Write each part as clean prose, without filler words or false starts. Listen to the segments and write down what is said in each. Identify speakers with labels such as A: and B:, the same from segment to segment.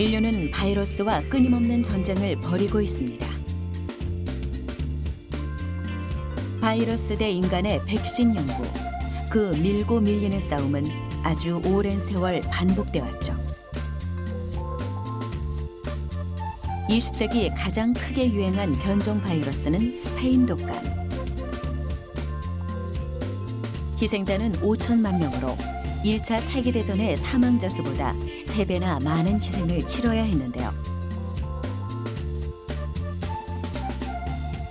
A: 인류는 바이러스와 끊임없는 전쟁을 벌이고 있습니다. 바이러스 대 인간의 백신 연구, 그 밀고 밀리는 싸움은 아주 오랜 세월 반복돼 왔죠. 20세기 가장 크게 유행한 변종 바이러스는 스페인 독감. 희생자는 5천만 명으로 1차 세계대전의 사망자 수보다 3배나 많은 희생을 치러야 했는데요.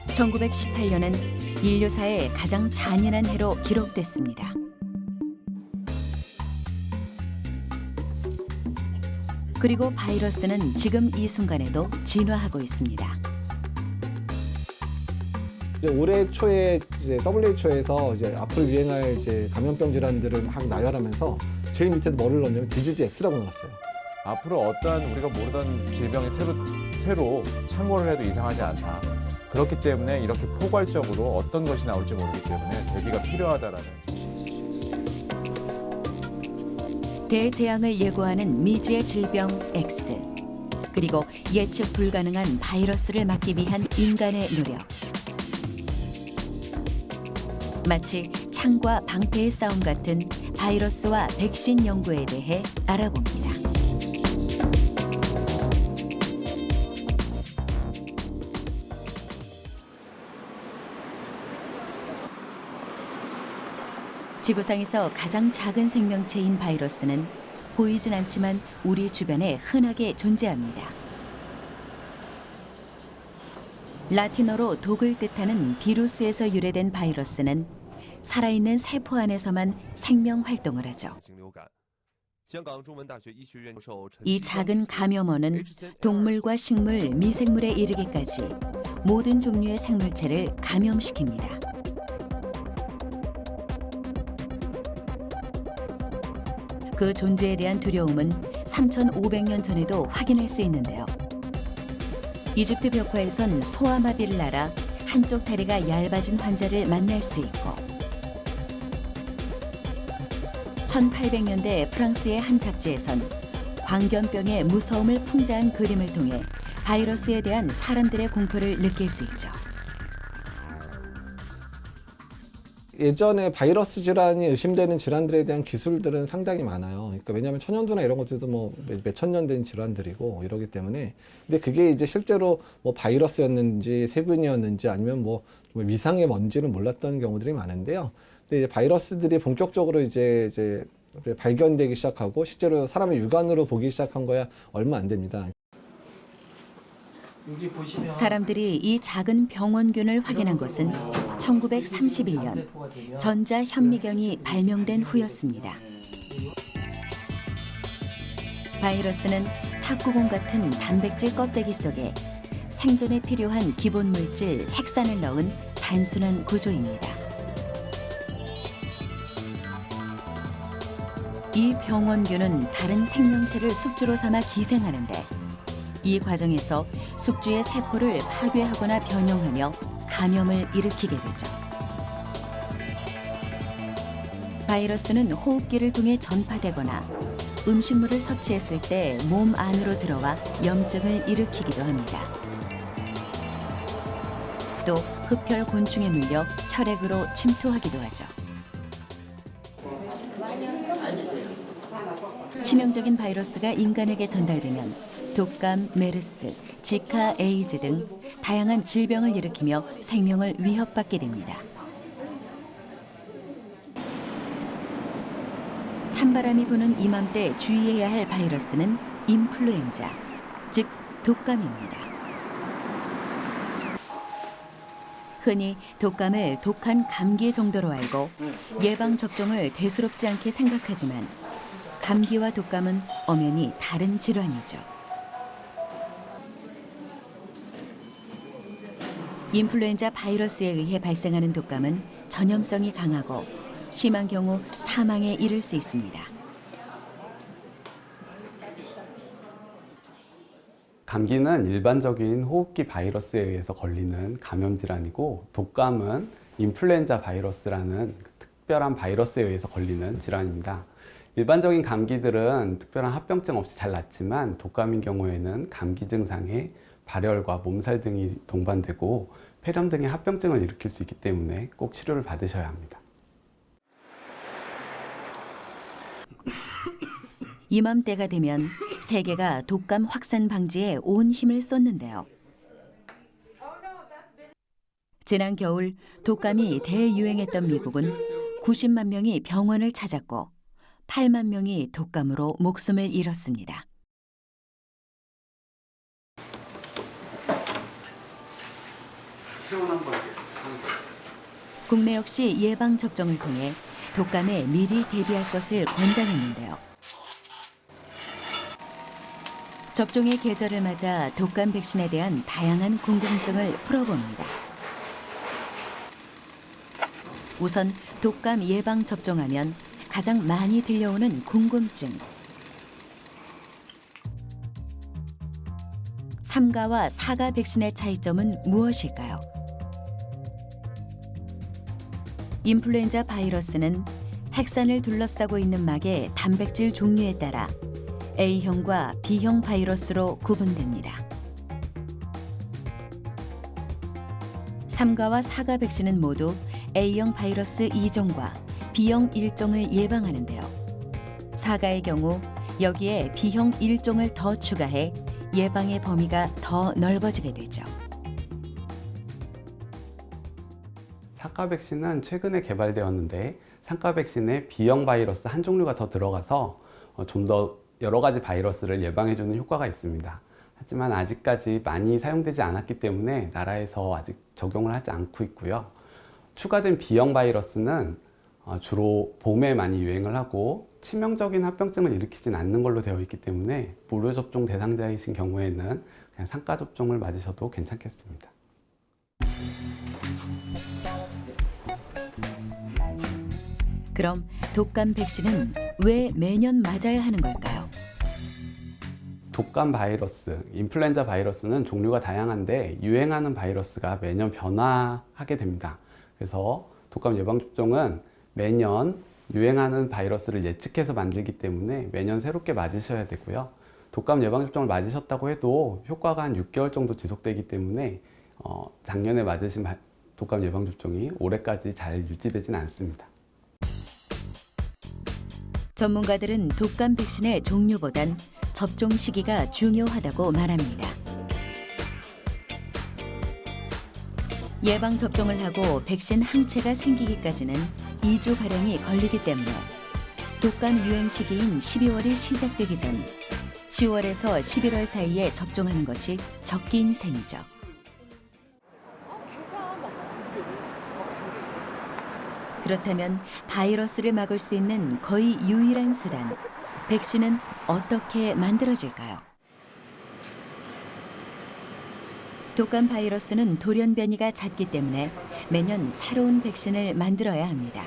A: 1918년은 인류사의 가장 잔인한 해로 기록됐습니다. 그리고 바이러스는 지금 이 순간에도 진화하고 있습니다.
B: 올해 초에 WHO에서 앞으로 유행할 감염병 질환들을 막 나열하면서 제일 밑에 뭐를 넣냐면 디지즈 X라고 넣었어요.
C: 앞으로 어떠한 우리가 모르던 질병이 새로 창궐을 해도 이상하지 않다. 그렇기 때문에 이렇게 포괄적으로 어떤 것이 나올지 모르기 때문에 대비가 필요하다라는.
A: 대재앙을 예고하는 미지의 질병 X, 그리고 예측 불가능한 바이러스를 막기 위한 인간의 노력. 마치 창과 방패의 싸움 같은 바이러스와 백신 연구에 대해 알아봅니다. 지구상에서 가장 작은 생명체인 바이러스는 보이진 않지만 우리 주변에 흔하게 존재합니다. 라틴어로 독을 뜻하는 비루스에서 유래된 바이러스는 살아있는 세포 안에서만 생명 활동을 하죠. 이 작은 감염원은 동물과 식물, 미생물에 이르기까지 모든 종류의 생물체를 감염시킵니다. 그 존재에 대한 두려움은 3,500년 전에도 확인할 수 있는데요. 이집트 벽화에선 소아마비를 알아 한쪽 다리가 얇아진 환자를 만날 수 있고, 1800년대 프랑스의 한 잡지에선 광견병의 무서움을 풍자한 그림을 통해 바이러스에 대한 사람들의 공포를 느낄 수 있죠.
B: 예전에 바이러스 질환이 의심되는 질환들에 대한 기술들은 상당히 많아요. 그러니까 왜냐하면 천연두나 이런 것들도 뭐 몇천 년 된 질환들이고 이러기 때문에, 근데 그게 이제 실제로 뭐 바이러스였는지 세균이었는지 아니면 뭐 위상의 뭔지는 몰랐던 경우들이 많은데요. 근데 이제 바이러스들이 본격적으로 이제 발견되기 시작하고 실제로 사람의 육안으로 보기 시작한 거야 얼마 안 됩니다.
A: 사람들이 이 작은 병원균을 확인한 것은 1931년 전자현미경이 발명된 후였습니다. 바이러스는 탁구공 같은 단백질 껍데기 속에 생존에 필요한 기본 물질 핵산을 넣은 단순한 구조입니다. 이 병원균은 다른 생명체를 숙주로 삼아 기생하는데, 이 과정에서 숙주의 세포를 파괴하거나 변형하며 감염을 일으키게 되죠. 바이러스는 호흡기를 통해 전파되거나 음식물을 섭취했을 때 몸 안으로 들어와 염증을 일으키기도 합니다. 또 흡혈 곤충에 물려 혈액으로 침투하기도 하죠. 치명적인 바이러스가 인간에게 전달되면 독감, 메르스, 지카, 에이즈 등 다양한 질병을 일으키며 생명을 위협받게 됩니다. 찬바람이 부는 이맘때 주의해야 할 바이러스는 인플루엔자, 즉 독감입니다. 흔히 독감을 독한 감기 정도로 알고 예방접종을 대수롭지 않게 생각하지만, 감기와 독감은 엄연히 다른 질환이죠. 인플루엔자 바이러스에 의해 발생하는 독감은 전염성이 강하고 심한 경우 사망에 이를 수 있습니다.
D: 감기는 일반적인 호흡기 바이러스에 의해서 걸리는 감염 질환이고, 독감은 인플루엔자 바이러스라는 특별한 바이러스에 의해서 걸리는 질환입니다. 일반적인 감기들은 특별한 합병증 없이 잘 낫지만 독감인 경우에는 감기 증상에 발열과 몸살 등이 동반되고 폐렴 등의 합병증을 일으킬 수 있기 때문에 꼭 치료를 받으셔야 합니다.
A: 이맘때가 되면 세계가 독감 확산 방지에 온 힘을 쏟는데요. 지난 겨울 독감이 대유행했던 미국은 90만 명이 병원을 찾았고 8만 명이 독감으로 목숨을 잃었습니다. 국내 역시 예방 접종을 통해 독감에 미리 대비할 것을 권장했는데요. 접종의 계절을 맞아 독감 백신에 대한 다양한 궁금증을 풀어봅니다. 우선 독감 예방 접종하면 가장 많이 들려오는 궁금증. 3가와 4가 백신의 차이점은 무엇일까요? 인플루엔자 바이러스는 핵산을 둘러싸고 있는 막의 단백질 종류에 따라 A형과 B형 바이러스로 구분됩니다. 3가와 4가 백신은 모두 A형 바이러스 2종과 B형 1종을 예방하는데요. 4가의 경우 여기에 B형 1종을 더 추가해 예방의 범위가 더 넓어지게 되죠.
D: 4가 백신은 최근에 개발되었는데 3가 백신에 B형 바이러스 한 종류가 더 들어가서 좀 더 여러 가지 바이러스를 예방해주는 효과가 있습니다. 하지만 아직까지 많이 사용되지 않았기 때문에 나라에서 아직 적용을 하지 않고 있고요. 추가된 B형 바이러스는 주로 봄에 많이 유행을 하고 치명적인 합병증을 일으키진 않는 걸로 되어 있기 때문에 무료 접종 대상자이신 경우에는 그냥 3가 접종을 맞으셔도 괜찮겠습니다.
A: 그럼 독감 백신은 왜 매년 맞아야 하는 걸까요?
D: 독감 바이러스, 인플루엔자 바이러스는 종류가 다양한데 유행하는 바이러스가 매년 변화하게 됩니다. 그래서 독감 예방접종은 매년 유행하는 바이러스를 예측해서 만들기 때문에 매년 새롭게 맞으셔야 되고요. 독감 예방접종을 맞으셨다고 해도 효과가 한 6개월 정도 지속되기 때문에 작년에 맞으신 독감 예방접종이 올해까지 잘 유지되진 않습니다.
A: 전문가들은 독감 백신의 종류보단 접종 시기가 중요하다고 말합니다. 예방 접종을 하고 백신 항체가 생기기까지는 2주가량이 걸리기 때문에 독감 유행 시기인 12월이 시작되기 전 10월에서 11월 사이에 접종하는 것이 적기인 셈이죠. 그렇다면 바이러스를 막을 수 있는 거의 유일한 수단, 백신은 어떻게 만들어질까요? 독감 바이러스는 돌연 변이가 잦기 때문에 매년 새로운 백신을 만들어야 합니다.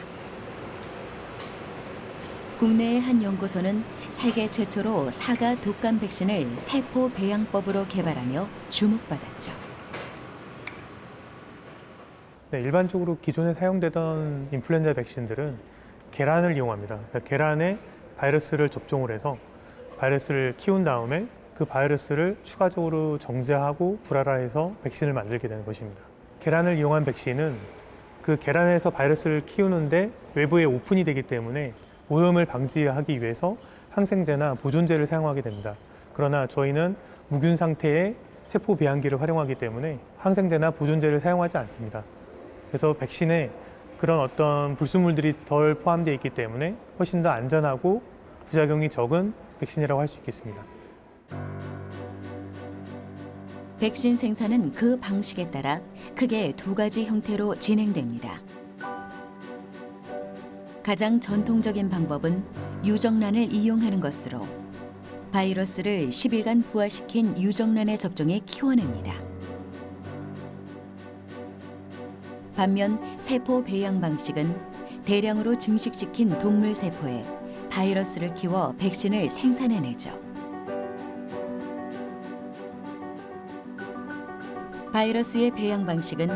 A: 국내의 한 연구소는 세계 최초로 4가 독감 백신을 세포 배양법으로 개발하며 주목받았죠.
E: 네, 일반적으로 기존에 사용되던 인플루엔자 백신들은 계란을 이용합니다. 그러니까 계란에 바이러스를 접종을 해서 바이러스를 키운 다음에 그 바이러스를 추가적으로 정제하고 불활화해서 백신을 만들게 되는 것입니다. 계란을 이용한 백신은 그 계란에서 바이러스를 키우는데 외부에 오픈이 되기 때문에 오염을 방지하기 위해서 항생제나 보존제를 사용하게 됩니다. 그러나 저희는 무균 상태의 세포 배양기를 활용하기 때문에 항생제나 보존제를 사용하지 않습니다. 그래서 백신에 그런 어떤 불순물들이 덜 포함되어 있기 때문에 훨씬 더 안전하고 부작용이 적은 백신이라고 할 수 있겠습니다.
A: 백신 생산은 그 방식에 따라 크게 두 가지 형태로 진행됩니다. 가장 전통적인 방법은 유정란을 이용하는 것으로 바이러스를 10일간 부화시킨 유정란의 접종에 키워냅니다. 반면 세포 배양 방식은 대량으로 증식시킨 동물 세포에 바이러스를 키워 백신을 생산해내죠. 바이러스의 배양 방식은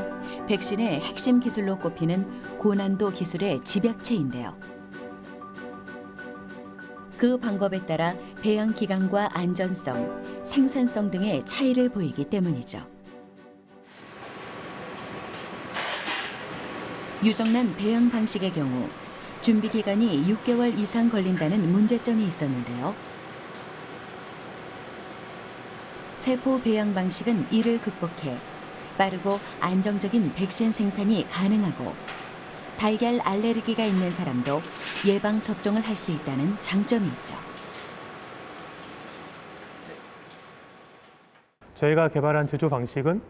A: 백신의 핵심 기술로 꼽히는 고난도 기술의 집약체인데요. 그 방법에 따라 배양 기간과 안전성, 생산성 등의 차이를 보이기 때문이죠. 유정란 배양 방식의 경우 준비 기간이 6개월 이상 걸린다는 문제점이 있었는데요. 세포 배양 방식은 이를 극복해 빠르고 안정적인 백신 생산이 가능하고 달걀 알레르기가 있는 사람도 예방 접종을 할 수 있다는 장점이 있죠.
E: 저희가 개발한 제조 방식은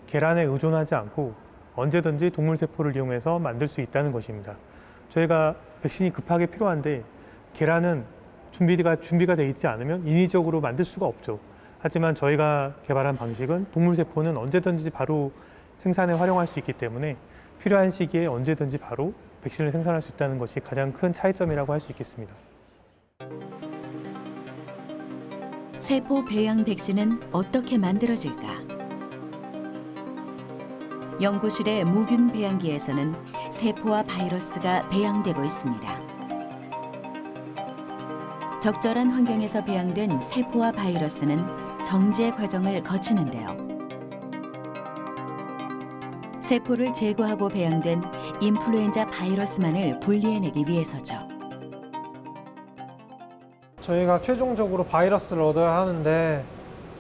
E: 계란에 의존하지 않고 언제든지 동물 세포를 이용해서 만들 수 있다는 것입니다. 저희가 백신이 급하게 필요한데 계란은 준비가 돼 있지 않으면 인위적으로 만들 수가 없죠. 하지만 저희가 개발한 방식은 동물 세포는 언제든지 바로 생산에 활용할 수 있기 때문에 필요한 시기에 언제든지 바로 백신을 생산할 수 있다는 것이 가장 큰 차이점이라고 할 수 있겠습니다.
A: 세포 배양 백신은 어떻게 만들어질까? 연구실의 무균 배양기에서는 세포와 바이러스가 배양되고 있습니다. 적절한 환경에서 배양된 세포와 바이러스는 정제 과정을 거치는데요. 세포를 제거하고 배양된 인플루엔자 바이러스만을 분리해내기 위해서죠.
F: 저희가 최종적으로 바이러스를 얻어야 하는데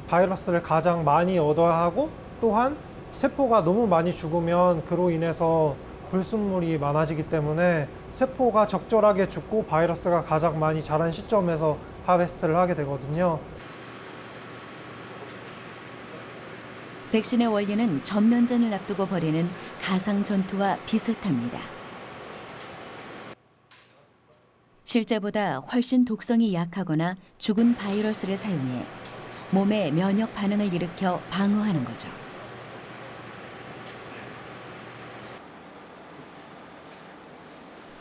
F: 바이러스를 가장 많이 얻어야 하고 또한 세포가 너무 많이 죽으면 그로 인해서 불순물이 많아지기 때문에 세포가 적절하게 죽고 바이러스가 가장 많이 자란 시점에서 하베스트를 하게 되거든요.
A: 백신의 원리는 전면전을 앞두고 벌이는 가상 전투와 비슷합니다. 실제보다 훨씬 독성이 약하거나 죽은 바이러스를 사용해 몸의 면역 반응을 일으켜 방어하는 거죠.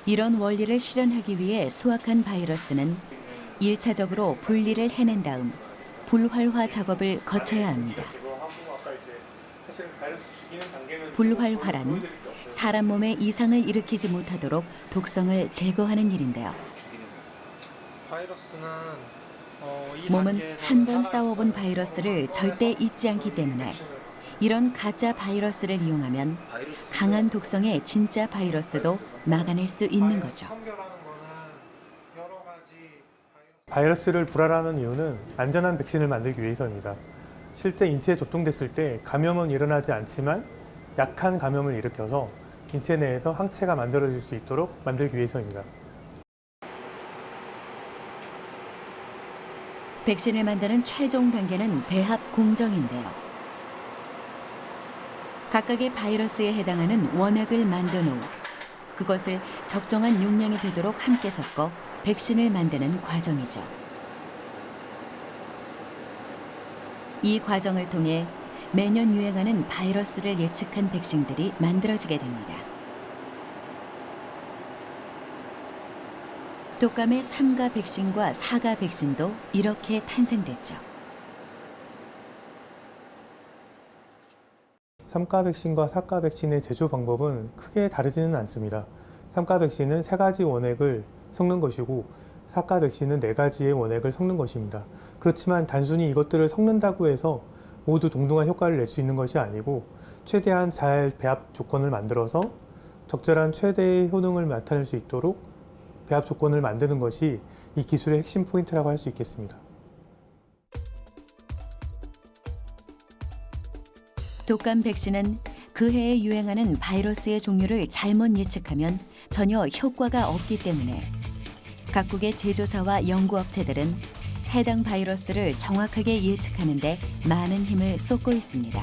A: 이런 원리를 실현하기 위해 수확한 바이러스는 1차적으로 분리를 해낸 다음 불활화 작업을 거쳐야 합니다. 불활화란 사람 몸에 이상을 일으키지 못하도록 독성을 제거하는 일인데요. 몸은 한 번 싸워본 바이러스를 절대 잊지 않기 때문에 이런 가짜 바이러스를 이용하면 강한 독성의 진짜 바이러스도 막아낼 수 있는 거죠.
E: 바이러스를 불활하는 이유는 안전한 백신을 만들기 위해서입니다. 실제 인체에 접종됐을 때 감염은 일어나지 않지만 약한 감염을 일으켜서 인체 내에서 항체가 만들어질 수 있도록 만들기 위해서입니다.
A: 백신을 만드는 최종 단계는 배합 공정인데요. 각각의 바이러스에 해당하는 원액을 만든 후 그것을 적정한 용량이 되도록 함께 섞어 백신을 만드는 과정이죠. 이 과정을 통해 매년 유행하는 바이러스를 예측한 백신들이 만들어지게 됩니다. 독감의 3가 백신과 4가 백신도 이렇게 탄생됐죠.
E: 3가 백신과 4가 백신의 제조 방법은 크게 다르지는 않습니다. 3가 백신은 3가지 원액을 섞는 것이고 4가 백신은 4가지의 원액을 섞는 것입니다. 그렇지만 단순히 이것들을 섞는다고 해서 모두 동등한 효과를 낼 수 있는 것이 아니고 최대한 잘 배합 조건을 만들어서 적절한 최대의 효능을 나타낼 수 있도록 배합 조건을 만드는 것이 이 기술의 핵심 포인트라고 할 수 있겠습니다.
A: 독감 백신은 그 해에 유행하는 바이러스의 종류를 잘못 예측하면 전혀 효과가 없기 때문에 각국의 제조사와 연구업체들은 해당 바이러스를 정확하게 예측하는 데 많은 힘을 쏟고 있습니다.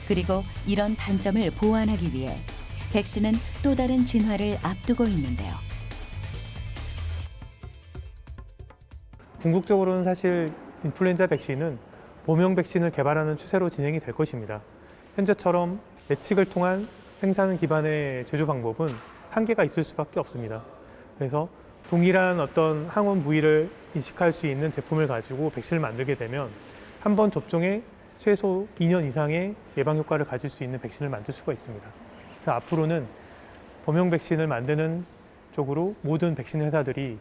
A: 그리고 이런 단점을 보완하기 위해 백신은 또 다른 진화를 앞두고 있는데요.
E: 궁극적으로는 사실 인플루엔자 백신은 모명 백신을 개발하는 추세로 진행이 될 것입니다. 현재처럼 예측을 통한 생산 기반의 제조 방법은 한계가 있을 수밖에 없습니다. 그래서 동일한 어떤 항원 부위를 이식할 수 있는 제품을 가지고 백신을 만들게 되면 한 번 접종에 최소 2년 이상의 예방 효과를 가질 수 있는 백신을 만들 수가 있습니다. 그래서 앞으로는 범용 백신을 만드는 쪽으로 모든 백신 회사들이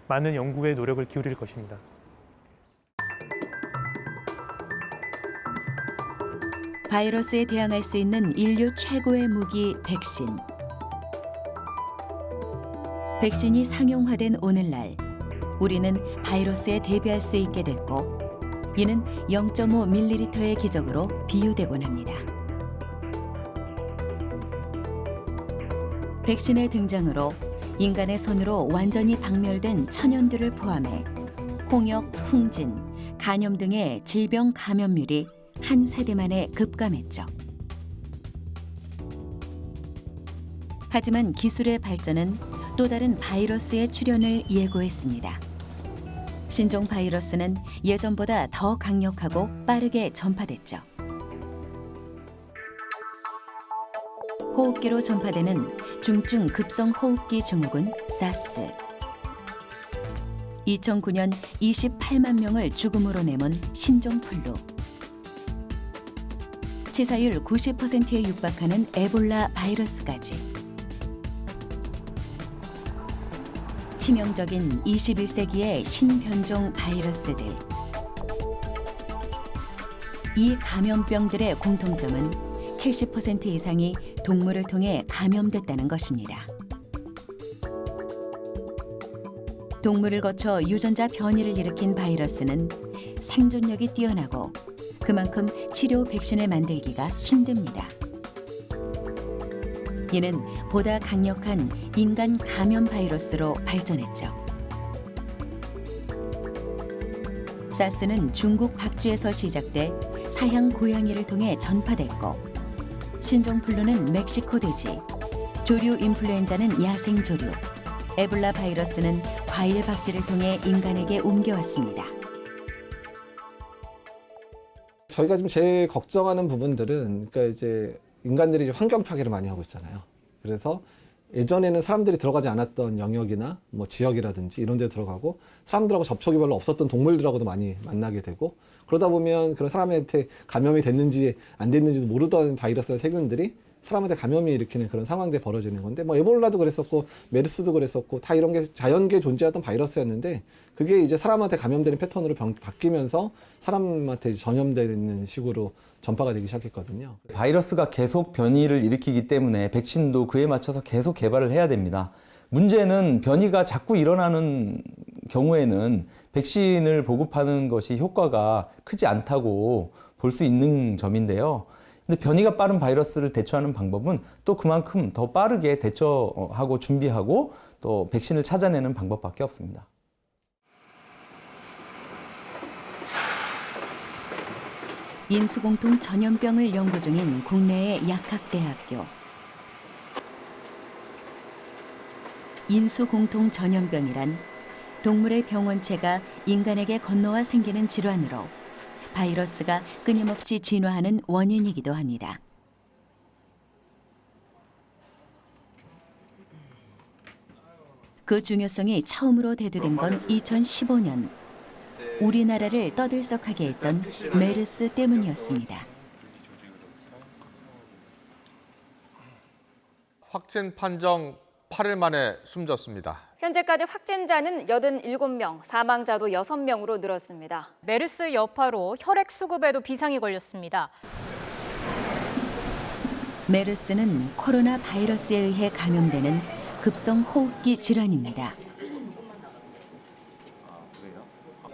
E: 많은 연구에 노력을 기울일 것입니다.
A: 바이러스에 대항할 수 있는 인류 최고의 무기 백신. 백신이 상용화된 오늘날 우리는 바이러스에 대비할 수 있게 됐고 이는 0.5ml의 기적으로 비유되곤 합니다. 백신의 등장으로 인간의 손으로 완전히 박멸된 천연두를 포함해 홍역, 풍진, 간염 등의 질병 감염률이 한 세대 만에 급감했죠. 하지만 기술의 발전은 또 다른 바이러스의 출현을 예고했습니다. 신종 바이러스는 예전보다 더 강력하고 빠르게 전파됐죠. 호흡기로 전파되는 중증 급성 호흡기 증후군 사스. 2009년 28만 명을 죽음으로 내몬 신종 플루. 치사율 90%에 육박하는 에볼라 바이러스까지. 치명적인 21세기의 신변종 바이러스들. 이 감염병들의 공통점은 70% 이상이 동물을 통해 감염됐다는 것입니다. 동물을 거쳐 유전자 변이를 일으킨 바이러스는 생존력이 뛰어나고 그만큼 치료 백신을 만들기가 힘듭니다. 이는 보다 강력한 인간 감염 바이러스로 발전했죠. 사스는 중국 박쥐에서 시작돼 사양 고양이를 통해 전파됐고 신종 플루는 멕시코 돼지, 조류 인플루엔자는 야생 조류, 에볼라 바이러스는 과일 박쥐를 통해 인간에게 옮겨왔습니다.
B: 저희가 지금 제일 걱정하는 부분들은 그러니까 이제 인간들이 이제 환경 파괴를 많이 하고 있잖아요. 그래서 예전에는 사람들이 들어가지 않았던 영역이나 뭐 지역이라든지 이런 데 들어가고 사람들하고 접촉이 별로 없었던 동물들하고도 많이 만나게 되고 그러다 보면 그런 사람한테 감염이 됐는지 안 됐는지도 모르던 바이러스나 세균들이 사람한테 감염이 일으키는 그런 상황들이 벌어지는 건데 뭐 에볼라도 그랬었고 메르스도 그랬었고 다 이런 게 자연계에 존재하던 바이러스였는데 그게 이제 사람한테 감염되는 패턴으로 바뀌면서 사람한테 이제 전염되는 식으로 전파가 되기 시작했거든요.
G: 바이러스가 계속 변이를 일으키기 때문에 백신도 그에 맞춰서 계속 개발을 해야 됩니다. 문제는 변이가 자꾸 일어나는 경우에는 백신을 보급하는 것이 효과가 크지 않다고 볼 수 있는 점인데요. 근데 변이가 빠른 바이러스를 대처하는 방법은 또 그만큼 더 빠르게 대처하고 준비하고 또 백신을 찾아내는 방법밖에 없습니다.
A: 인수공통 전염병을 연구 중인 국내의 약학대학교. 인수공통 전염병이란 동물의 병원체가 인간에게 건너와 생기는 질환으로 바이러스가 끊임없이 진화하는 원인이기도 합니다. 그 중요성이 처음으로 대두된 건 2015년. 우리나라를 떠들썩하게 했던 메르스 때문이었습니다.
H: 확진 판정 8일 만에 숨졌습니다.
I: 현재까지 확진자는 87명, 사망자도 6명으로 늘었습니다.
J: 메르스 여파로 혈액 수급에도 비상이 걸렸습니다.
A: 메르스는 코로나 바이러스에 의해 감염되는 급성 호흡기 질환입니다.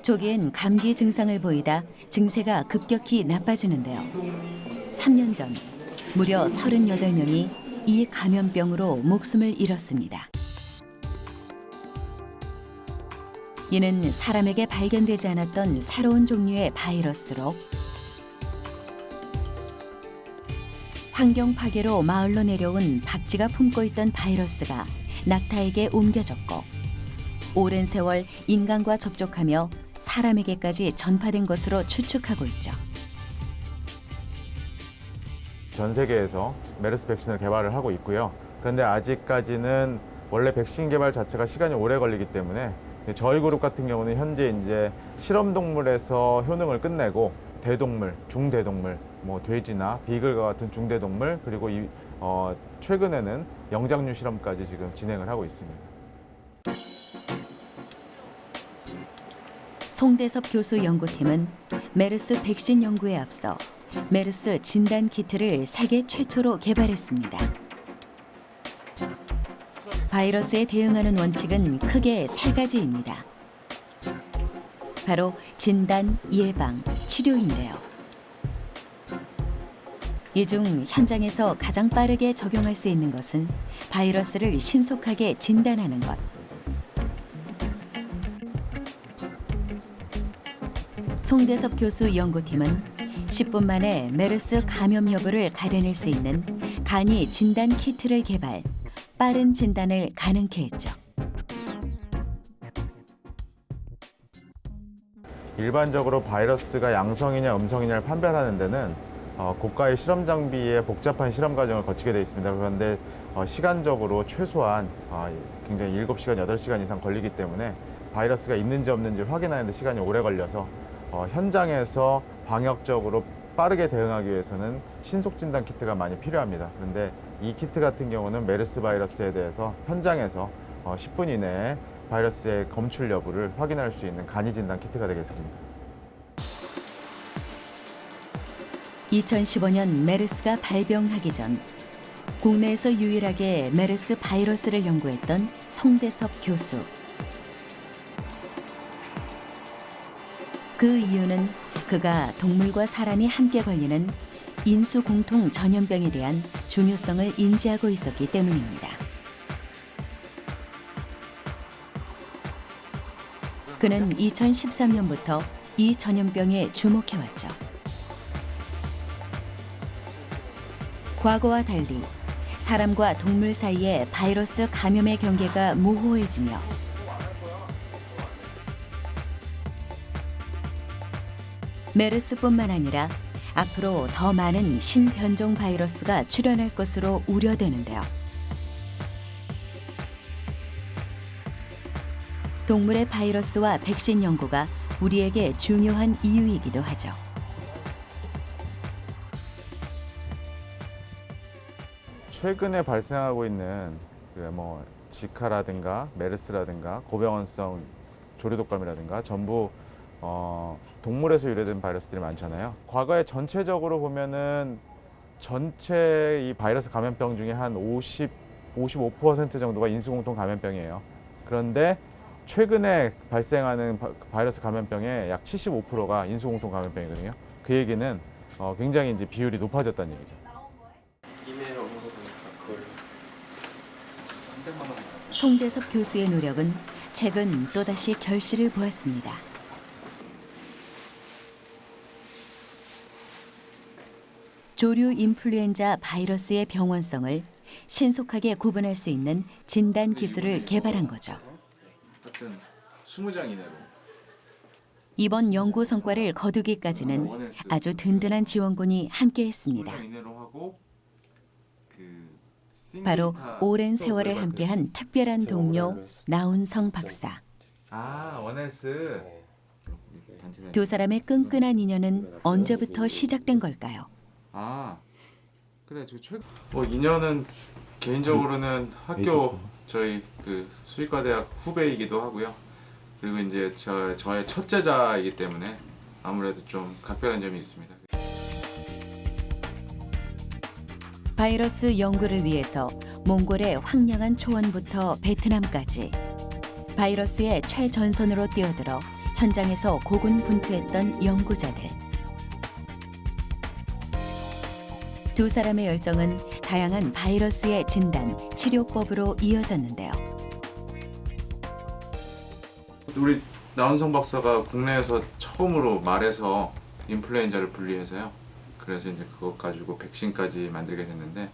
A: 초기엔 감기 증상을 보이다 증세가 급격히 나빠지는데요. 3년 전 무려 38명이 이 감염병으로 목숨을 잃었습니다. 이는 사람에게 발견되지 않았던 새로운 종류의 바이러스로 환경 파괴로 마을로 내려온 박쥐가 품고 있던 바이러스가 낙타에게 옮겨졌고 오랜 세월 인간과 접촉하며 사람에게까지 전파된 것으로 추측하고 있죠.
C: 전 세계에서 메르스 백신을 개발을 하고 있고요. 그런데 아직까지는 원래 백신 개발 자체가 시간이 오래 걸리기 때문에 저희 그룹 같은 경우는 현재 이제 실험 동물에서 효능을 끝내고 대동물, 중대동물, 뭐 돼지나 비글과 같은 중대동물 그리고 최근에는 영장류 실험까지 지금 진행을 하고 있습니다.
A: 송대섭 교수 연구팀은 메르스 백신 연구에 앞서 메르스 진단 키트를 세계 최초로 개발했습니다. 바이러스에 대응하는 원칙은 크게 세 가지입니다. 바로 진단, 예방, 치료인데요. 이 중 현장에서 가장 빠르게 적용할 수 있는 것은 바이러스를 신속하게 진단하는 것. 송대섭 교수 연구팀은 10분 만에 메르스 감염 여부를 가려낼 수 있는 간이 진단 키트를 개발, 빠른 진단을 가능케 했죠.
C: 일반적으로 바이러스가 양성이냐 음성이냐를 판별하는 데는 고가의 실험 장비의 복잡한 실험 과정을 거치게 되어 있습니다. 그런데 시간적으로 최소한 굉장히 7시간, 8시간 이상 걸리기 때문에 바이러스가 있는지 없는지 확인하는 데 시간이 오래 걸려서 현장에서 방역적으로 빠르게 대응하기 위해서는 신속 진단 키트가 많이 필요합니다. 그런데 이 키트 같은 경우는 메르스 바이러스에 대해서 현장에서 10분 이내에 바이러스의 검출 여부를 확인할 수 있는 간이 진단 키트가 되겠습니다.
A: 2015년 메르스가 발병하기 전 국내에서 유일하게 메르스 바이러스를 연구했던 송대섭 교수. 그 이유는 그가 동물과 사람이 함께 걸리는 인수공통 전염병에 대한 중요성을 인지하고 있었기 때문입니다. 그는 2013년부터 이 전염병에 주목해왔죠. 과거와 달리 사람과 동물 사이의 바이러스 감염의 경계가 모호해지며 메르스뿐만 아니라 앞으로 더 많은 신변종 바이러스가 출현할 것으로 우려되는데요. 동물의 바이러스와 백신 연구가 우리에게 중요한 이유이기도 하죠.
C: 최근에 발생하고 있는 지카라든가 메르스라든가 고병원성 조류독감이라든가 전부 동물에서 유래된 바이러스들이 많잖아요. 과거에 전체적으로 보면은 전체 이 바이러스 감염병 중에 한 55% 정도가 인수공통 감염병이에요. 그런데 최근에 발생하는 바이러스 감염병의 약 75%가 인수공통 감염병이거든요. 그 얘기는 굉장히 이제 비율이 높아졌다는 얘기죠.
A: 송대섭 교수의 노력은 최근 또다시 결실을 보았습니다. 조류 인플루엔자 바이러스의 병원성을 신속하게 구분할 수 있는 진단 기술을 개발한 거죠.
K: 하여튼 20장 이내로.
A: 이번 연구 성과를 거두기까지는 아주 든든한 지원군이 함께했습니다.
K: 20장 이내로 하고
A: 바로 오랜 세월을 함께한 특별한 동료 나운성 박사.
K: 원헬스.
A: 두 사람의 끈끈한 인연은 언제부터 시작된 걸까요?
K: 그래 인연은 개인적으로는 학교 저희 수의과대학 후배이기도 하고요. 그리고 이제 저의 첫 제자이기 때문에 아무래도 좀 각별한 점이 있습니다.
A: 바이러스 연구를 위해서 몽골의 황량한 초원부터 베트남까지 바이러스의 최전선으로 뛰어들어 현장에서 고군분투했던 연구자들. 두 사람의 열정은 다양한 바이러스의 진단, 치료법으로 이어졌는데요.
K: 우리 나운성 박사가 국내에서 처음으로 말에서 인플루엔자를 분리해서요. 그래서 이제 그것 가지고 백신까지 만들게 됐는데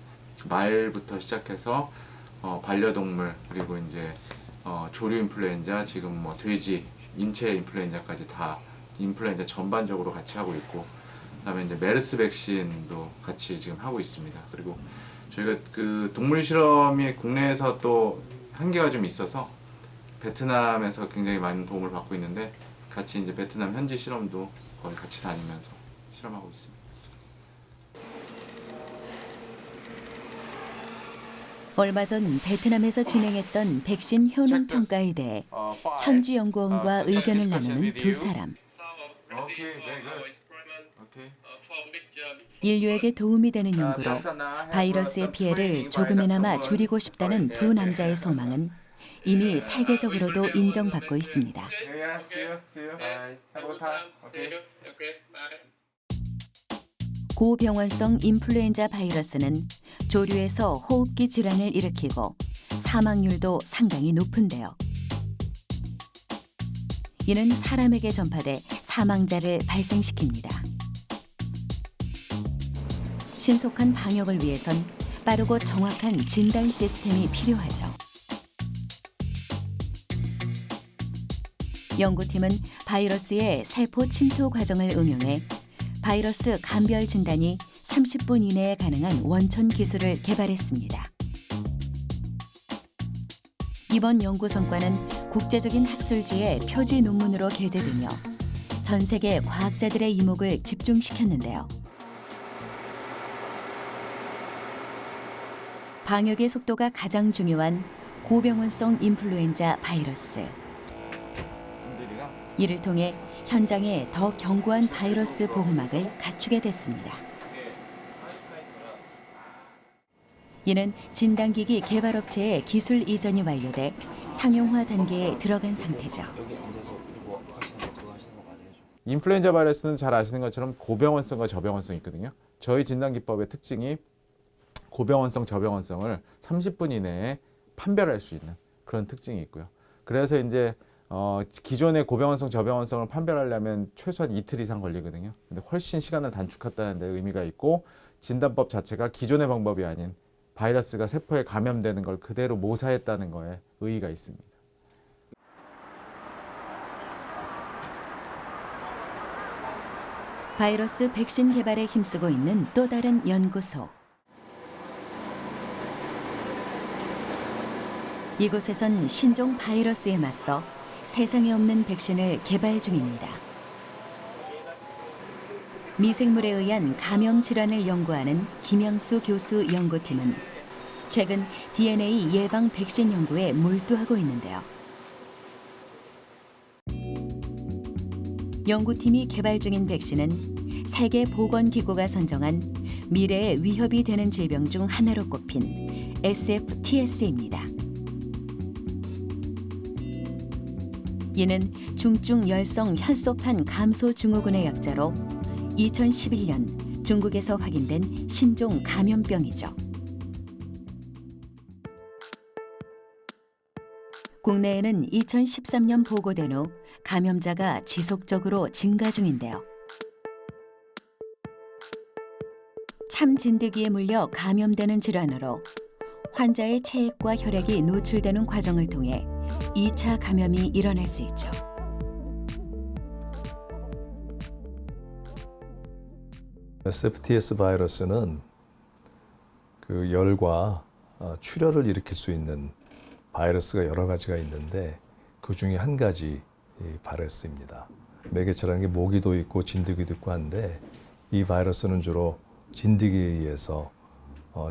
K: 말부터 시작해서 반려동물 그리고 이제 조류 인플루엔자 지금 돼지 인체 인플루엔자까지 다 인플루엔자 전반적으로 같이 하고 있고 그다음에 이제 메르스 백신도 같이 지금 하고 있습니다. 그리고 저희가 동물 실험이 국내에서 또 한계가 좀 있어서 베트남에서 굉장히 많은 도움을 받고 있는데 같이 이제 베트남 현지 실험도 거의 같이 다니면서 실험하고 있습니다.
A: 얼마 전 베트남에서 진행했던 백신 효능 평가에 대해 현지 연구원과 의견을 나누는 두 사람. 인류에게 도움이 되는 연구로 바이러스의 피해를 조금이나마 줄이고 싶다는 두 남자의 소망은 이미 세계적으로도 인정받고 있습니다. 고병원성 인플루엔자 바이러스는 조류에서 호흡기 질환을 일으키고 사망률도 상당히 높은데요. 이는 사람에게 전파돼 사망자를 발생시킵니다. 신속한 방역을 위해선 빠르고 정확한 진단 시스템이 필요하죠. 연구팀은 바이러스의 세포 침투 과정을 응용해 바이러스 감별 진단이 30분 이내에 가능한 원천 기술을 개발했습니다. 이번 연구 성과는 국제적인 학술지의 표지 논문으로 게재되며 전 세계 과학자들의 이목을 집중시켰는데요. 방역의 속도가 가장 중요한 고병원성 인플루엔자 바이러스. 이를 통해 현장에 더 견고한 바이러스 보호막을 갖추게 됐습니다. 이는 진단기기 개발업체의 기술 이전이 완료돼 상용화 단계에 들어간 상태죠.
C: 인플루엔자 바이러스는 잘 아시는 것처럼 고병원성과 저병원성이 있거든요. 저희 진단기법의 특징이 고병원성, 저병원성을 30분 이내에 판별할 수 있는 그런 특징이 있고요. 그래서 이제 기존의 고병원성, 저병원성을 판별하려면 최소한 이틀 이상 걸리거든요. 근데 훨씬 시간을 단축했다는 데 의미가 있고 진단법 자체가 기존의 방법이 아닌 바이러스가 세포에 감염되는 걸 그대로 모사했다는 거에 의의가 있습니다.
A: 바이러스 백신 개발에 힘쓰고 있는 또 다른 연구소. 이곳에선 신종 바이러스에 맞서 세상에 없는 백신을 개발 중입니다. 미생물에 의한 감염 질환을 연구하는 김영수 교수 연구팀은 최근 DNA 예방 백신 연구에 몰두하고 있는데요. 연구팀이 개발 중인 백신은 세계보건기구가 선정한 미래에 위협이 되는 질병 중 하나로 꼽힌 SFTS입니다. 이는 중증 열성 혈소판 감소 증후군의 약자로 2011년 중국에서 확인된 신종 감염병이죠. 국내에는 2013년 보고된 후 감염자가 지속적으로 증가 중인데요. 참 진드기에 물려 감염되는 질환으로 환자의 체액과 혈액이 노출되는 과정을 통해 2차 감염이 일어날 수 있죠.
L: SFTS 바이러스는 그 열과 출혈을 일으킬 수 있는 바이러스가 여러 가지가 있는데 그 중에 한 가지 바이러스입니다. 매개체라는 게 모기도 있고 진드기도 있고 한데 이 바이러스는 주로 진드기에 의해서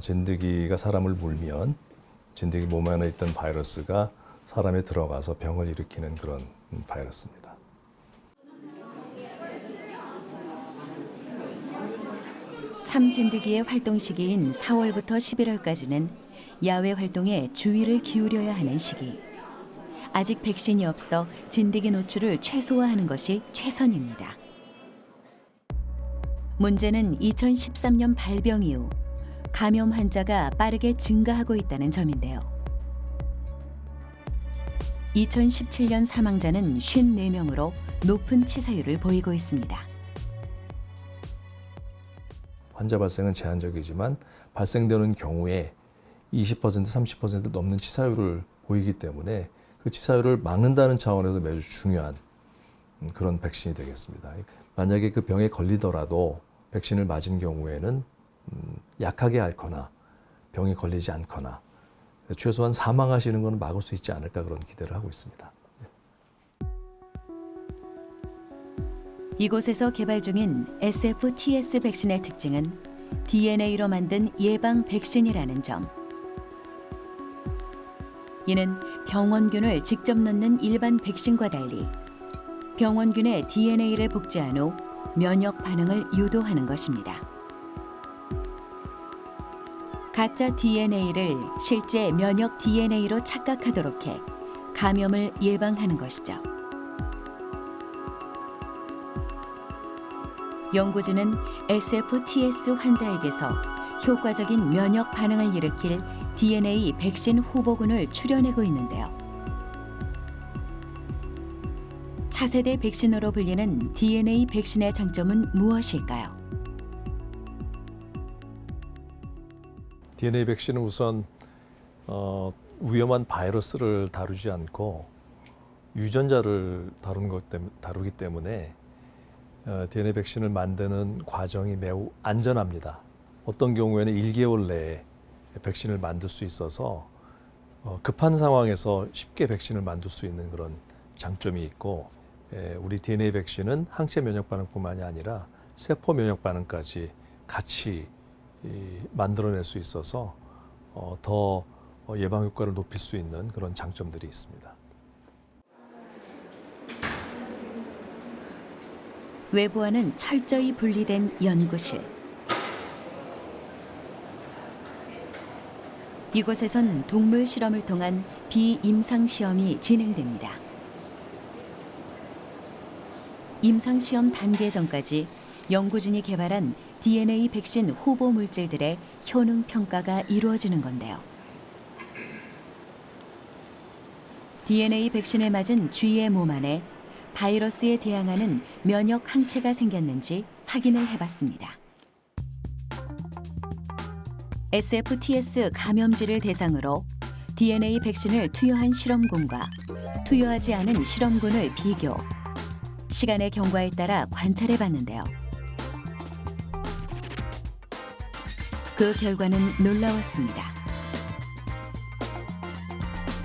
L: 진드기가 사람을 물면 진드기 몸 안에 있던 바이러스가 사람에 들어가서 병을 일으키는 그런 바이러스입니다.
A: 참 진드기의 활동 시기인 4월부터 11월까지는 야외 활동에 주의를 기울여야 하는 시기. 아직 백신이 없어 진드기 노출을 최소화하는 것이 최선입니다. 문제는 2013년 발병 이후 감염 환자가 빠르게 증가하고 있다는 점인데요. 2017년 사망자는 54명으로 높은 치사율을 보이고 있습니다.
L: 환자 발생은 제한적이지만 발생되는 경우에 20%, 30% 넘는 치사율을 보이기 때문에 그 치사율을 막는다는 차원에서 매우 중요한 그런 백신이 되겠습니다. 만약에 그 병에 걸리더라도 백신을 맞은 경우에는 약하게 앓거나 병이 걸리지 않거나 최소한 사망하시는 것은 막을 수 있지 않을까 그런 기대를 하고 있습니다.
A: 이곳에서 개발 중인 SFTS 백신의 특징은 DNA로 만든 예방 백신이라는 점. 이는 병원균을 직접 넣는 일반 백신과 달리 병원균의 DNA를 복제한 후 면역 반응을 유도하는 것입니다. 가짜 DNA를 실제 면역 DNA로 착각하도록 해 감염을 예방하는 것이죠. 연구진은 SFTS 환자에게서 효과적인 면역 반응을 일으킬 DNA 백신 후보군을 추려내고 있는데요. 차세대 백신으로 불리는 DNA 백신의 장점은 무엇일까요?
L: DNA 백신은 우선 위험한 바이러스를 다루지 않고 유전자를 다루기 때문에 DNA 백신을 만드는 과정이 매우 안전합니다. 어떤 경우에는 1개월 내에 백신을 만들 수 있어서 급한 상황에서 쉽게 백신을 만들 수 있는 그런 장점이 있고, 우리 DNA 백신은 항체 면역 반응뿐만이 아니라 세포 면역 반응까지 같이 만들어낼 수 있어서 더 예방 효과를 높일 수 있는 그런 장점들이 있습니다.
A: 외부와는 철저히 분리된 연구실. 이곳에선 동물 실험을 통한 비임상 시험이 진행됩니다. 임상 시험 단계 전까지 연구진이 개발한 DNA 백신 후보 물질들의 효능 평가가 이루어지는 건데요. DNA 백신을 맞은 쥐의 몸 안에 바이러스에 대항하는 면역 항체가 생겼는지 확인을 해봤습니다. SFTS 감염쥐를 대상으로 DNA 백신을 투여한 실험군과 투여하지 않은 실험군을 비교, 시간의 경과에 따라 관찰해봤는데요. 그 결과는 놀라웠습니다.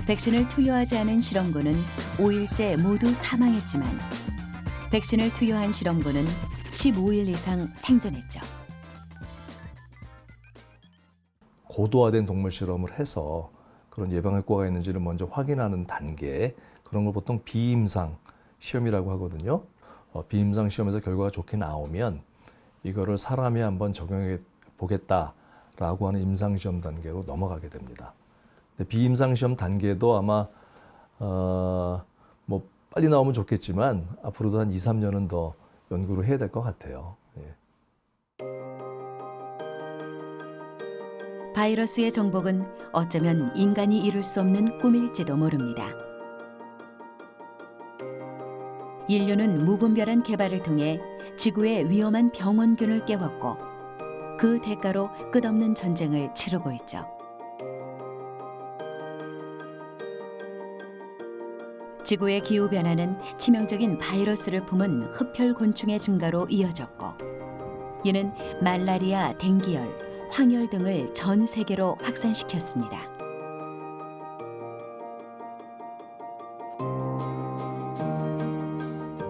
A: 백신을 투여하지 않은 실험군은 5일째 모두 사망했지만 백신을 투여한 실험군은 15일 이상 생존했죠.
L: 고도화된 동물 실험을 해서 그런 예방 효과가 있는지를 먼저 확인하는 단계, 그런 걸 보통 비임상 시험이라고 하거든요. 비임상 시험에서 결과가 좋게 나오면 이거를 사람에 한번 적용해 보겠다라고 하는 임상 시험 단계로 넘어가게 됩니다. 근데 비임상 시험 단계도 아마 뭐 빨리 나오면 좋겠지만 앞으로도 한 2, 3년은 더 연구를 해야 될 것 같아요. 예.
A: 바이러스의 정복은 어쩌면 인간이 이룰 수 없는 꿈일지도 모릅니다. 인류는 무분별한 개발을 통해 지구의 위험한 병원균을 깨웠고 그 대가로 끝없는 전쟁을 치르고 있죠. 지구의 기후변화는 치명적인 바이러스를 품은 흡혈곤충의 증가로 이어졌고 이는 말라리아, 댕기열, 황열 등을 전 세계로 확산시켰습니다.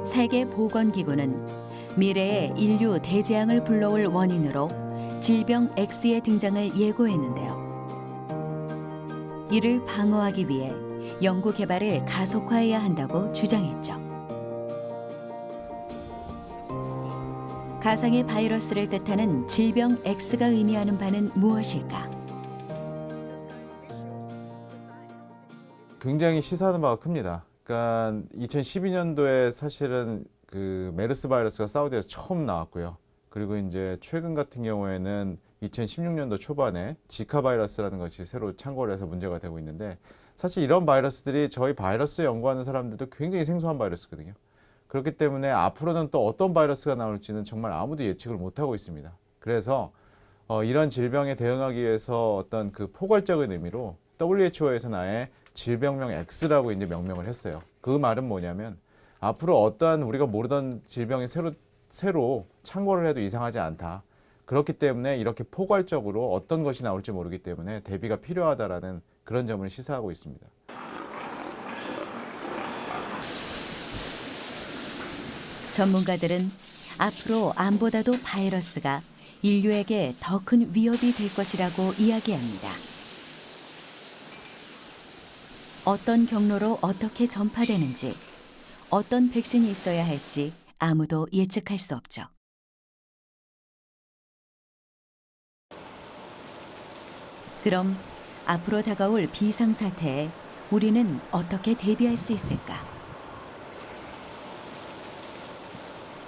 A: 세계보건기구는 미래의 인류 대재앙을 불러올 원인으로 질병 X의 등장을 예고했는데요. 이를 방어하기 위해 연구 개발을 가속화해야 한다고 주장했죠. 가상의 바이러스를 뜻하는 질병 X가 의미하는 바는 무엇일까?
C: 굉장히 시사하는 바가 큽니다. 그러니까 2012년도에 사실은 그 메르스 바이러스가 사우디에서 처음 나왔고요. 그리고 이제 최근 같은 경우에는 2016년도 초반에 지카 바이러스라는 것이 새로 창궐을 해서 문제가 되고 있는데, 사실 이런 바이러스들이 저희 바이러스 연구하는 사람들도 굉장히 생소한 바이러스거든요. 그렇기 때문에 앞으로는 또 어떤 바이러스가 나올지는 정말 아무도 예측을 못하고 있습니다. 그래서 이런 질병에 대응하기 위해서 어떤 그 포괄적인 의미로 WHO에서는 아예 질병명 X라고 이제 명명을 했어요. 그 말은 뭐냐면 앞으로 어떠한 우리가 모르던 질병이 새로 창궐을 해도 이상하지 않다. 그렇기 때문에 이렇게 포괄적으로 어떤 것이 나올지 모르기 때문에 대비가 필요하다라는 그런 점을 시사하고 있습니다.
A: 전문가들은 앞으로 암보다도 바이러스가 인류에게 더 큰 위협이 될 것이라고 이야기합니다. 어떤 경로로 어떻게 전파되는지, 어떤 백신이 있어야 할지 아무도 예측할 수 없죠. 그럼 앞으로 다가올 비상사태에 우리는 어떻게 대비할 수 있을까?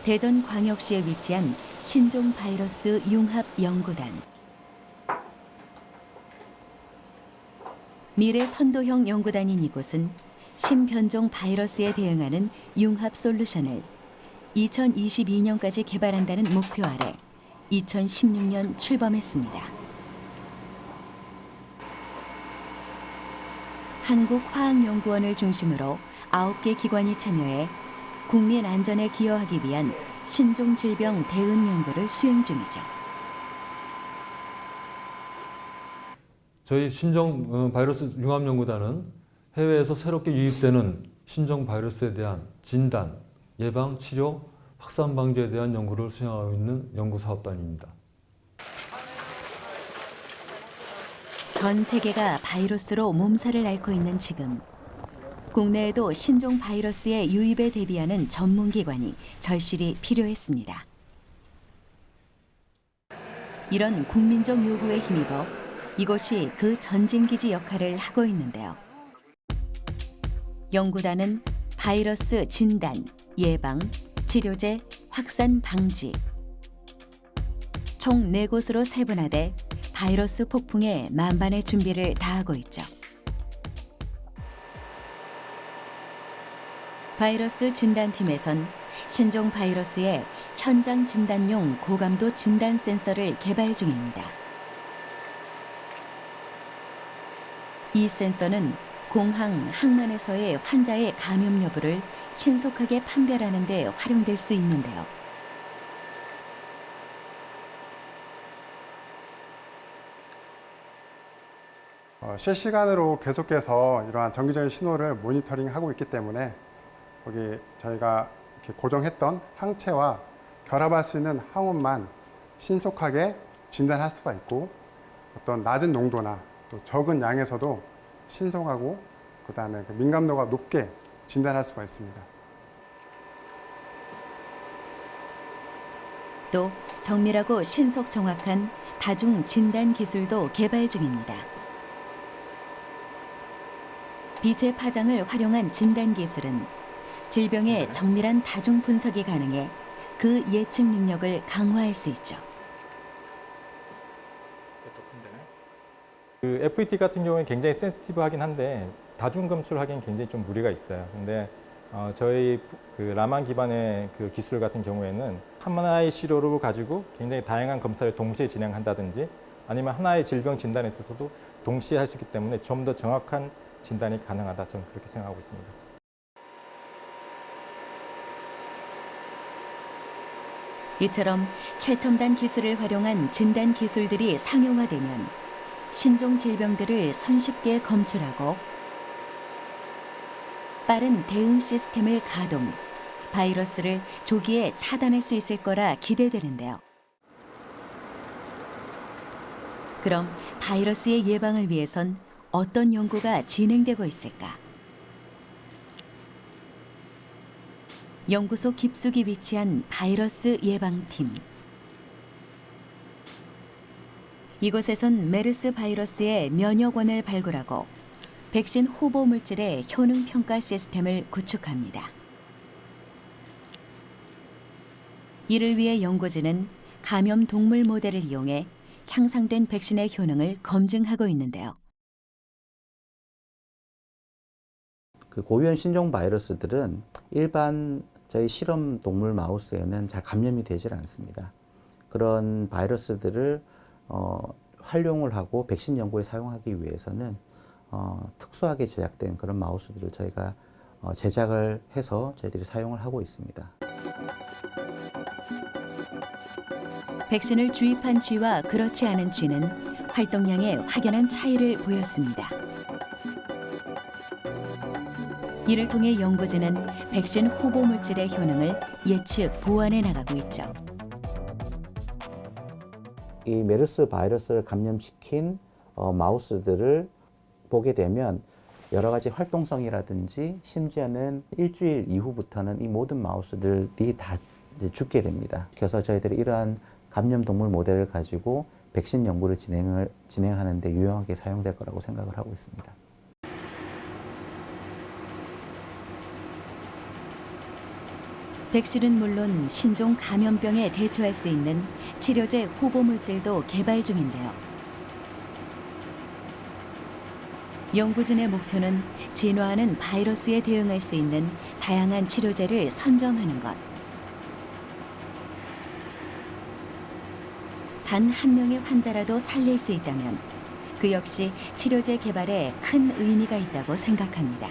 A: 대전광역시에 위치한 신종바이러스 융합연구단. 미래 선도형 연구단인 이곳은 신변종 바이러스에 대응하는 융합 솔루션을 2022년까지 개발한다는 목표 아래 2016년 출범했습니다. 한국화학연구원을 중심으로 9개 기관이 참여해 국민 안전에 기여하기 위한 신종질병 대응 연구를 수행 중이죠.
M: 저희 신종 바이러스 융합연구단은 해외에서 새롭게 유입되는 신종 바이러스에 대한 진단, 예방, 치료, 확산 방지에 대한 연구를 수행하고 있는 연구사업단입니다.
A: 전 세계가 바이러스로 몸살을 앓고 있는 지금, 국내에도 신종 바이러스의 유입에 대비하는 전문기관이 절실히 필요했습니다. 이런 국민적 요구에 힘입어 이곳이 그 전진기지 역할을 하고 있는데요. 연구단은 바이러스 진단, 예방, 치료제, 확산 방지 총 4곳으로 세분화돼 바이러스 폭풍에 만반의 준비를 다하고 있죠. 바이러스 진단팀에선 신종 바이러스의 현장 진단용 고감도 진단 센서를 개발 중입니다. 이 센서는 공항, 항만에서의 환자의 감염 여부를 신속하게 판별하는 데 활용될 수 있는데요.
N: 실시간으로 계속해서 이러한 정기적인 신호를 모니터링하고 있기 때문에 거기 저희가 이렇게 고정했던 항체와 결합할 수 있는 항원만 신속하게 진단할 수가 있고 어떤 낮은 농도나 또 적은 양에서도 신속하고 그다음에 민감도가 높게 진단할 수가 있습니다.
A: 또 정밀하고 신속 정확한 다중 진단 기술도 개발 중입니다. 빛의 파장을 활용한 진단 기술은 질병의 정밀한 다중 분석이 가능해 그 예측 능력을 강화할 수 있죠.
O: 그 FET 같은 경우에 굉장히 센시티브하긴 한데 다중 검출하기엔 굉장히 좀 무리가 있어요. 근데 저희 그 라만 기반의 그 기술 같은 경우에는 하나의 시료를 가지고 굉장히 다양한 검사를 동시에 진행한다든지 아니면 하나의 질병 진단에 있어서도 동시에 할 수 있기 때문에 좀 더 정확한 진단이 가능하다. 저는 그렇게 생각하고 있습니다.
A: 이처럼 최첨단 기술을 활용한 진단 기술들이 상용화되면 신종 질병들을 손쉽게 검출하고 빠른 대응 시스템을 가동, 바이러스를 조기에 차단할 수 있을 거라 기대되는데요. 그럼 바이러스의 예방을 위해선 어떤 연구가 진행되고 있을까? 연구소 깊숙이 위치한 바이러스 예방팀. 이곳에선 메르스 바이러스의 면역원을 발굴하고 백신 후보 물질의 효능 평가 시스템을 구축합니다. 이를 위해 연구진은 감염 동물 모델을 이용해 향상된 백신의 효능을 검증하고 있는데요.
P: 그 고유형 신종 바이러스들은 일반 저희 실험 동물 마우스에는 잘 감염이 되질 않습니다. 그런 바이러스들을 활용을 하고 백신 연구에 사용하기 위해서는 특수하게 제작된 그런 마우스들을 저희가 제작을 해서 저희들이 사용을 하고 있습니다.
A: 백신을 주입한 쥐와 그렇지 않은 쥐는 활동량에 확연한 차이를 보였습니다. 이를 통해 연구진은 백신 후보 물질의 효능을 예측, 보완해 나가고 있죠.
P: 이 메르스 바이러스를 감염시킨 마우스들을 보게 되면 여러 가지 활동성이라든지 심지어는 일주일 이후부터는 이 모든 마우스들이 다 이제 죽게 됩니다. 그래서 저희들이 이러한 감염 동물 모델을 가지고 백신 연구를 진행하는 데 유용하게 사용될 거라고 생각을 하고 있습니다.
A: 백신은 물론 신종 감염병에 대처할 수 있는 치료제 후보 물질도 개발 중인데요. 연구진의 목표는 진화하는 바이러스에 대응할 수 있는 다양한 치료제를 선점하는 것. 단 한 명의 환자라도 살릴 수 있다면 그 역시 치료제 개발에 큰 의미가 있다고 생각합니다.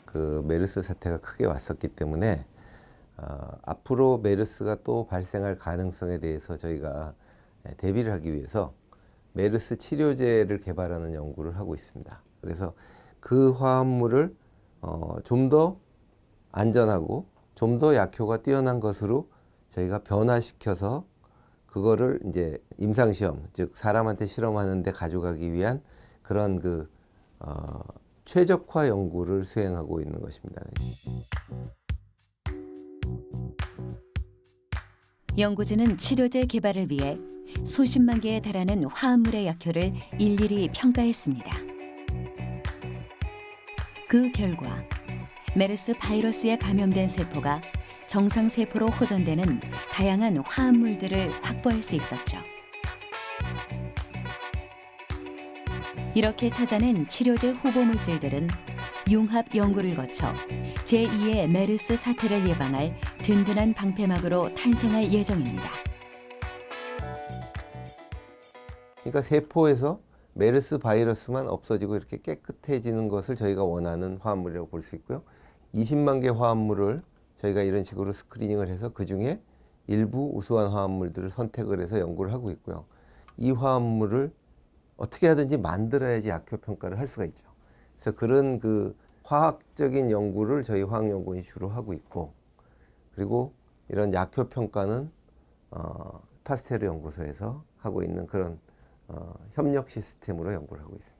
Q: 그 메르스 사태가 크게 왔었기 때문에 앞으로 메르스가 또 발생할 가능성에 대해서 저희가 대비를 하기 위해서 메르스 치료제를 개발하는 연구를 하고 있습니다. 그래서 그 화합물을 좀 더 안전하고 좀 더 약효가 뛰어난 것으로 저희가 변화시켜서 그거를 이제 임상시험, 즉 사람한테 실험하는 데 가져가기 위한 그런 그 최적화 연구를 수행하고 있는 것입니다.
A: 연구진은 치료제 개발을 위해 수십만 개에 달하는 화합물의 약효를 일일이 평가했습니다. 그 결과 메르스 바이러스에 감염된 세포가 정상 세포로 호전되는 다양한 화합물들을 확보할 수 있었죠. 이렇게 찾아낸 치료제 후보 물질들은 융합 연구를 거쳐 제2의 메르스 사태를 예방할 든든한 방패막으로 탄생할 예정입니다.
Q: 그러니까 세포에서 메르스 바이러스만 없어지고 이렇게 깨끗해지는 것을 저희가 원하는 화합물이라고 볼 수 있고요. 20만 개 화합물을 저희가 이런 식으로 스크리닝을 해서 그중에 일부 우수한 화합물들을 선택을 해서 연구를 하고 있고요. 이 화합물을 어떻게 하든지 만들어야지 약효 평가를 할 수가 있죠. 그래서 그런 그 화학적인 연구를 저희 화학연구원이 주로 하고 있고, 그리고 이런 약효 평가는 파스테르 연구소에서 하고 있는 그런 협력 시스템으로 연구를 하고 있습니다.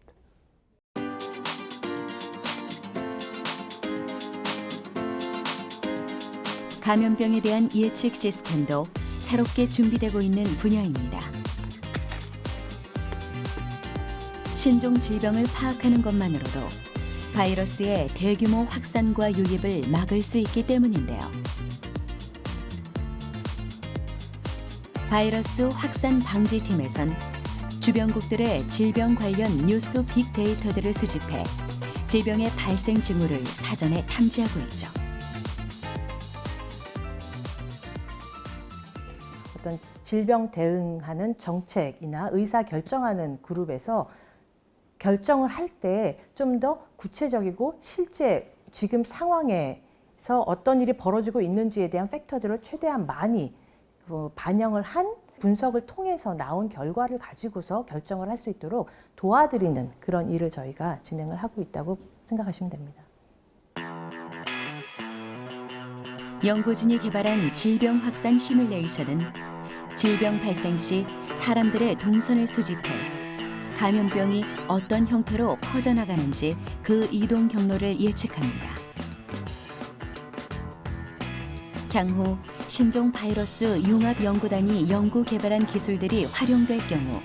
A: 감염병에 대한 예측 시스템도 새롭게 준비되고 있는 분야입니다. 신종 질병을 파악하는 것만으로도 바이러스의 대규모 확산과 유입을 막을 수 있기 때문인데요. 바이러스 확산 방지팀에선 주변국들의 질병 관련 뉴스 빅데이터들을 수집해 질병의 발생 징후를 사전에 탐지하고 있죠.
R: 어떤 질병 대응하는 정책이나 의사 결정하는 그룹에서 결정을 할 때 좀 더 구체적이고 실제 지금 상황에서 어떤 일이 벌어지고 있는지에 대한 팩터들을 최대한 많이 반영을 한 분석을 통해서 나온 결과를 가지고서 결정을 할 수 있도록 도와드리는 그런 일을 저희가 진행을 하고 있다고 생각하시면 됩니다.
A: 연구진이 개발한 질병 확산 시뮬레이션은 질병 발생 시 사람들의 동선을 수집해 감염병이 어떤 형태로 퍼져나가는지 그 이동 경로를 예측합니다. 향후 신종 바이러스 융합 연구단이 연구 개발한 기술들이 활용될 경우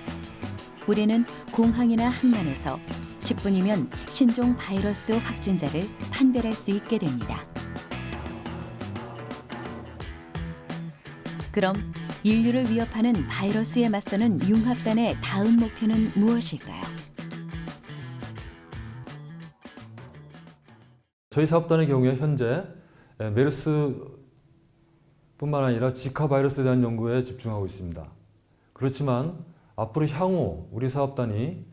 A: 우리는 공항이나 항만에서 10분이면 신종 바이러스 확진자를 판별할 수 있게 됩니다. 그럼 인류를 위협하는 바이러스에 맞서는 융합단의 다음 목표는 무엇일까요?
M: 저희 사업단의 경우에 현재 메르스뿐만 아니라 지카 바이러스에 대한 연구에 집중하고 있습니다. 그렇지만 앞으로 향후 우리 사업단이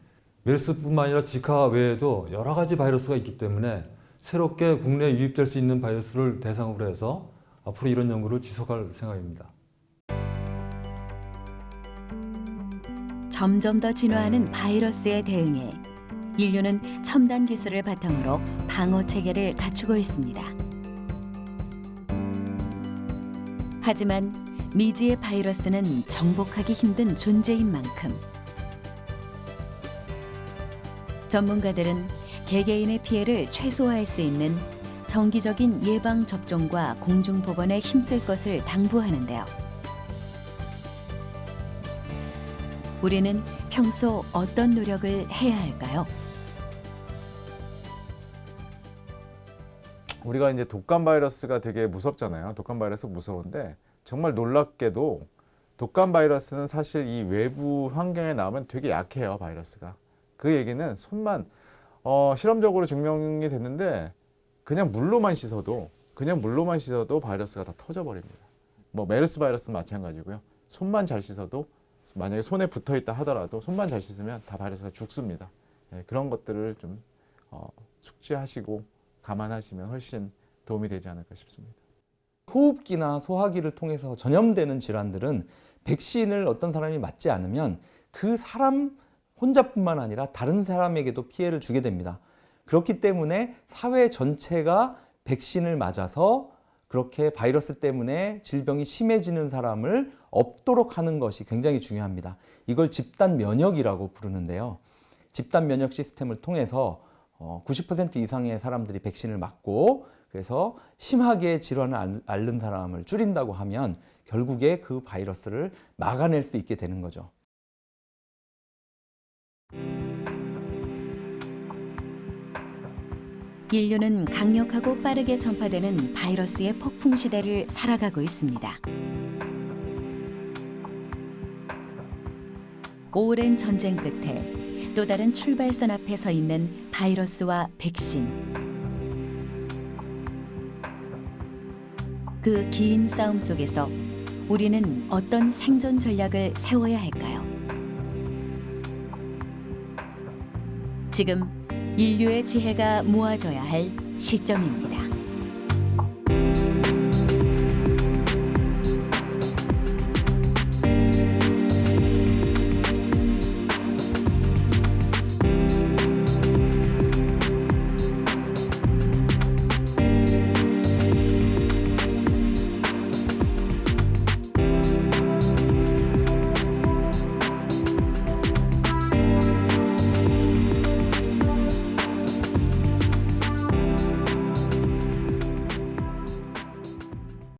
M: 메르스뿐만 아니라 지카 외에도 여러 가지 바이러스가 있기 때문에 새롭게 국내에 유입될 수 있는 바이러스를 대상으로 해서 앞으로 이런 연구를 지속할 생각입니다.
A: 점점 더 진화하는 바이러스에 대응해 인류는 첨단 기술을 바탕으로 방어 체계를 갖추고 있습니다. 하지만 미지의 바이러스는 정복하기 힘든 존재인 만큼 전문가들은 개개인의 피해를 최소화할 수 있는 정기적인 예방 접종과 공중 보건에 힘쓸 것을 당부하는데요. 우리는 평소 어떤 노력을 해야 할까요?
C: 우리가 이제 독감 바이러스가 되게 무섭잖아요. 독감 바이러스 무서운데 정말 놀랍게도 독감 바이러스는 사실 이 외부 환경에 나오면 되게 약해요, 바이러스가. 그 얘기는 손만 실험적으로 증명이 됐는데 그냥 물로만 씻어도 바이러스가 다 터져버립니다. 뭐 메르스 바이러스는 마찬가지고요. 손만 잘 씻어도 만약에 손에 붙어 있다 하더라도 손만 잘 씻으면 다 바이러스가 죽습니다. 네, 그런 것들을 좀 숙지하시고 감안하시면 훨씬 도움이 되지 않을까 싶습니다.
G: 호흡기나 소화기를 통해서 전염되는 질환들은 백신을 어떤 사람이 맞지 않으면 그 사람 혼자뿐만 아니라 다른 사람에게도 피해를 주게 됩니다. 그렇기 때문에 사회 전체가 백신을 맞아서 그렇게 바이러스 때문에 질병이 심해지는 사람을 없도록 하는 것이 굉장히 중요합니다. 이걸 집단 면역이라고 부르는데요. 집단 면역 시스템을 통해서 90% 이상의 사람들이 백신을 맞고 그래서 심하게 질환을 앓는 사람을 줄인다고 하면 결국에 그 바이러스를 막아낼 수 있게 되는 거죠.
A: 인류는 강력하고 빠르게 전파되는 바이러스의 폭풍 시대를 살아가고 있습니다. 오랜 전쟁 끝에 또 다른 출발선 앞에 서 있는 바이러스와 백신. 그 긴 싸움 속에서 우리는 어떤 생존 전략을 세워야 할까요? 지금 인류의 지혜가 모아져야 할 시점입니다.